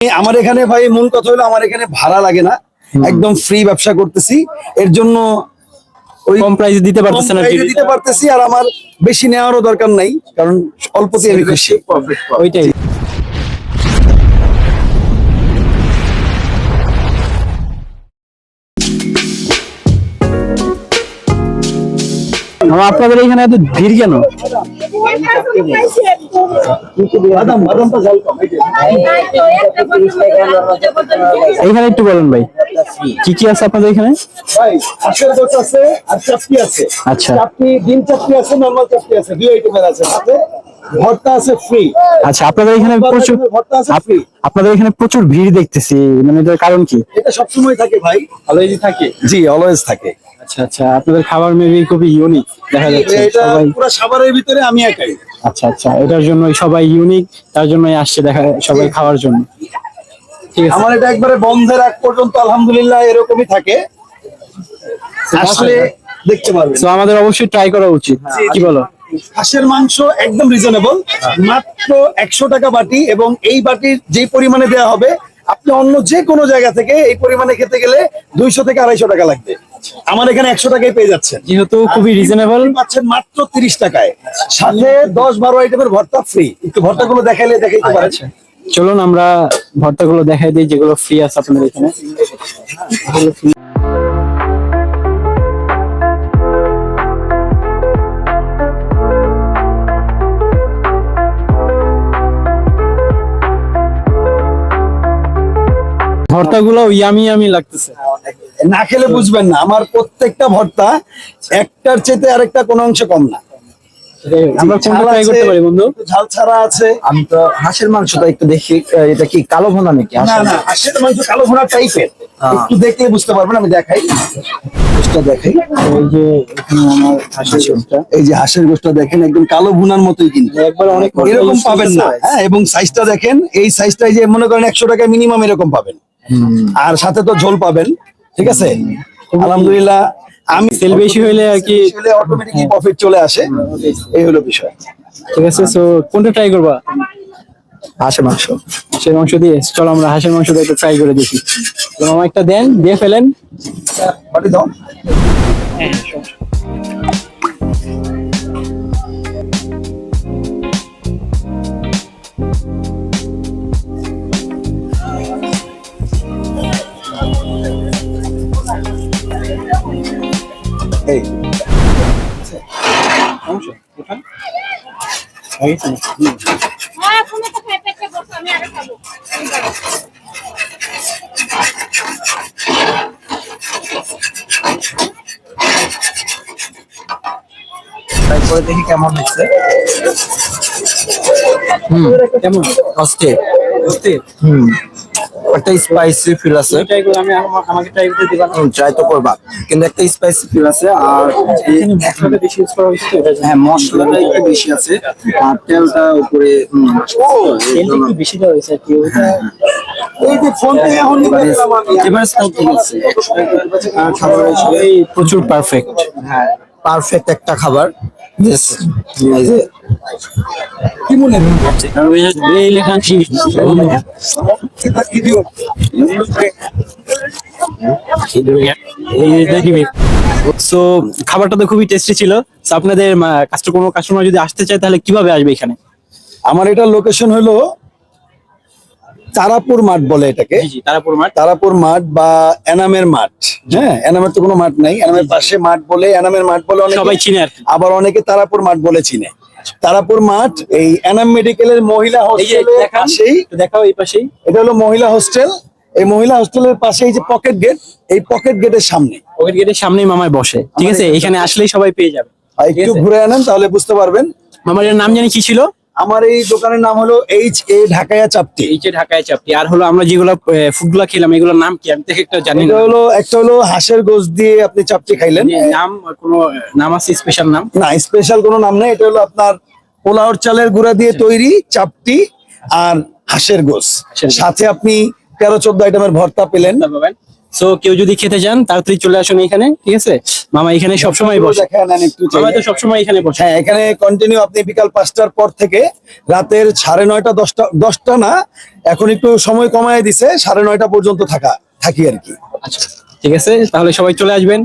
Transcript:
আমার এখানে ভাই মূল কথা হলো আমার এখানে ভাড়া লাগে না, একদম ফ্রি ব্যবসা করতেছি। এর জন্য ওই কম প্রাইসে দিতে পারতেছেন আর কি। দিতে পারতেছি, আর আমার বেশি নেওয়ারও দরকার নাই, কারণ অল্পতে আমি খুশি। ওইটাই। আপনাদের এখানে এত ভিড় কেন? এইখানে একটু বলেন ভাই, কি কি আছে আপনাদের এখানে? ভাই হাঁসের গোশ আছে আর চাপটি আছে। আচ্ছা। চাপটি ডিম চাপটি আছে, নরমাল চাপটি আছে, দুই আইটেমের আছে। সাথে ভর্তা আছে ফ্রি। আচ্ছা, আপনাদের এখানে প্রচুর ভর্তা আছে ফ্রি। আপনাদের এখানে প্রচুর ভিড় দেখতেছি, মানে এটার কারণ কি? এটা সবসময় থাকে ভাই, অলওয়েজ থাকে। জি, অলওয়েজ থাকে। আচ্ছা আচ্ছা, আপনাদের খাবার মেবি খুবই ইউনিক দেখা যাচ্ছে। এটা সবাই পুরো সাভারের ভিতরে আমি একাই। আচ্ছা আচ্ছা, এটার জন্য সবাই ইউনিক, তার জন্যই আসছে দেখা সবাই খাওয়ার জন্য। ঠিক আছে, আমার এটা একবারে বন্ধের আগ পর্যন্ত আলহামদুলিল্লাহ এরকমই থাকে, আসলে দেখতে পারবেন। তো আমাদের অবশ্যই ট্রাই করা উচিত, কি বলো? হাঁসের মাংস একদম রিজনেবল, মাত্র 100 টাকা বাটি, এবং এই বাটির যে পরিমাণে দেওয়া হবে আপনি অন্য যে কোনো জায়গা থেকে এই পরিমাণে খেতে গেলে 200 থেকে 250 টাকা লাগবে। আমার এখানে 100 টাকায় পেয়ে যাচ্ছেন, যেহেতু খুবই রিজনেবল পাচ্ছেন মাত্র 30 টাকায়, সাথে 10-12 আইটেমের ভর্তা ফ্রি। একটু ভর্তাগুলো দেখাইতে পারেন। চলুন আমরা ভর্তাগুলো দেখাই দিই যেগুলো ফ্রি আছে আপনাদের এখানে। ভর্তাগুলো ইয়ামি ইয়ামি লাগতেছে, না খেলে বুঝবেন না। আমার প্রত্যেকটা ভর্তা একটার চেয়ে আরেকটা কোনো অংশ কম না। আমরা কোনটা ট্রাই করতে পারি বন্ধু? ঝাল ছাড়া আছে। আমি তো হাঁসের মাংসটা একটু দেখি, এটা কি কালো ভুনা নাকি? না না, হাঁসের মাংস কালো ভুনা টাইপের, একটু দেখলে বুঝতে পারবেন। আমি দেখাই, গোশটা দেখাই। এই যে এখানে আমার হাঁসের গোশটা, এই যে হাঁসের গোশটা দেখেন, একদম কালো ভুনার মতোই, কিন্তু একবার অনেক এরকম পাবেন না। হ্যাঁ, এবং সাইজটা দেখেন, এই সাইজটাই যে মনে করেন 100 টাকা মিনিমাম এরকম পাবেন, আর সাথে তো ঝোল পাবেন। ঠিক আছে, আলহামদুলিল্লাহ। আমি সেল বেশি হইলে আর কি অটোমেটিকলি প্রফিট চলে আসে, এই হলো বিষয়। ঠিক আছে, সো কোনটা ট্রাই করবা? হাঁসের মাংস। হাঁসের মাংস দিয়ে চলো আমরা হাঁসের মাংসটা একটু ট্রাই করে দেখি। তো আমার একটা দেন, দিয়ে ফেলেন। বাটি দাও। এই ট্রাই করে দেখি কেমন হচ্ছে। কেমন? অস্থির। অস্থির? একটা স্পাইসি ফিল আছে। ট্রাই করে আমাকে ট্রাই করতে দিবা? ট্রাই তো করবা, কিন্তু একটা স্পাইসি ফিল আছে। আর মশলাটা বেশি ইউজ করা হয়েছে, হ্যাঁ, মশলাটা একটু বেশি আছে, আর তেলটা উপরে তেলটা একটু বেশি দেওয়া হয়েছে আর কি। ওটা এই যে ফোন থেকে এখন এবার ঠিক আছে। খাবার হিসেবে প্রচুর পারফেক্ট। হ্যাঁ, পারফেক্ট একটা খাবার। এই যে কি মনে হয়? এই লেখা শেষ। সো খাবারটা তো খুবই টেস্টি ছিল। So, আপনাদের কোনো কাস্টমার যদি আসতে চায় তাহলে কিভাবে আসবে এখানে? আমার এটা লোকেশন হলো তারাপুর মাঠ বলে এটাকে। জি জি, তারাপুর মাঠ। তারাপুর মাঠ বা এনামের মাঠ। হ্যাঁ, এনামের তো কোনো মাঠ নাই, এনামের পাশে মাঠ বলে, এনামের মাঠ বলে অনেকে, সবাই চিনে আর কি। আবার অনেকে তারাপুর মাঠ বলে চিনে। তারাপুর মাঠ এই এনাম মেডিকেলের মহিলা এই যে হোস্টেলের দেখান, পাশেই। একটু দেখাও এই পাশেই। এটা হলো মহিলা হোস্টেল। এই মহিলা হোস্টেলের পাশে এই যে পকেট গেট, এই পকেট গেটের সামনে, পকেট গেটের সামনেই মামায় বসে। ঠিক আছে, এখানে আসলেই সবাই পেয়ে যাবে। আর একটু ঘুরে আনেন তাহলে বুঝতে পারবেন। মামার এর নাম জানি কি ছিল? আমার এই দোকানের নাম হলো HA ঢাকায়া চাপটি। এই যে ঢাকায় চাপটি। আর হলো আমরা যেগুলো ফুডগুলো খেলাম এগুলোর নাম কি? আমি তো একটা জানি এটা না। হলো একটা হলো হাঁসের গোশ দিয়ে আপনি চাপটি খাইলেন। নাম কোনো নাম আছে, স্পেশাল নাম? না, স্পেশাল কোনো নাম নেই। এটা হলো আপনার পোলাওর চালের গুঁড়া দিয়ে তৈরি চাপটি আর হাঁসের গোশ, সাথে আপনি 13-14 আইটেমের ভর্তা পেলেন। সো কেউ যদি খেতে চান তাড়াতাড়ি চলে আসুন এখানে, ঠিক আছে? মামা এখানে সবসময় বসে, দেখেন নেন একটু মামা চাইলে। তো সবসময় এখানে বসে। হ্যাঁ, এখানে কন্টিনিউ আপনি বিকাল 5টার পর থেকে রাতের 9:30 10টা না, এখন একটু সময় কমায় দিছে, 9:30 পর্যন্ত থাকি আর কি। আচ্ছা, ঠিক আছে, তাহলে সবাই চলে আসবেন।